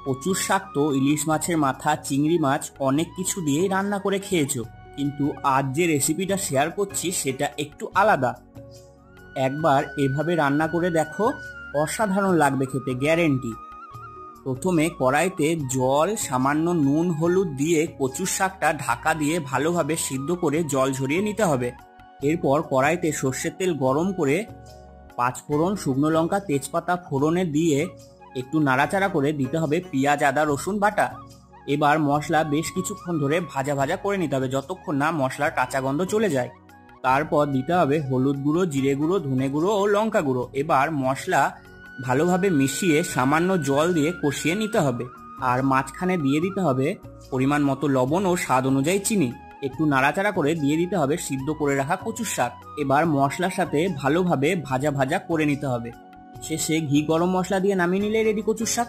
কচুর শাক তো ইলিশ মাছের মাথা, চিংড়ি মাছ অনেক কিছু দিয়েই রান্না করে খেয়েছো, কিন্তু আজ যে রেসিপিটা শেয়ার করছি সেটা একটু আলাদা। একবার এভাবে রান্না করে দেখো, অসাধারণ লাগবে খেতে, গ্যারেন্টি। প্রথমে কড়াইতে জল, সামান্য নুন, হলুদ দিয়ে কচুর শাকটা ঢাকা দিয়ে ভালোভাবে সিদ্ধ করে জল ঝরিয়ে নিতে হবে। এরপর কড়াইতে সর্ষের তেল গরম করে পাঁচফোড়ন, শুকনো লঙ্কা, তেজপাতা ফোড়নে দিয়ে একটু নাড়াচাড়া করে দিতে হবে পেঁয়াজ, আদা, রসুন বাটা। এবার মশলা বেশ কিছুক্ষণ ধরে ভাজা ভাজা করে নিতে হবে, যতক্ষণ না মশলার কাঁচা গন্ধ চলে যায়। তারপর দিতে হবে হলুদ গুঁড়ো, জিরে গুঁড়ো, ধনে গুঁড়ো ও লঙ্কা গুঁড়ো। এবার মশলা ভালোভাবে মিশিয়ে সামান্য জল দিয়ে কষিয়ে নিতে হবে। আর মাঝখানে দিয়ে দিতে হবে পরিমাণ মতো লবণ ও স্বাদ অনুযায়ী চিনি। একটু নাড়াচাড়া করে দিয়ে দিতে হবে সিদ্ধ করে রাখা কচুর শাক। এবার মশলার সাথে ভালোভাবে ভাজা ভাজা করে নিতে হবে। শেষে ঘি গরম মশলা দিয়ে নামিয়ে নিলে রেডি কচুর শাক।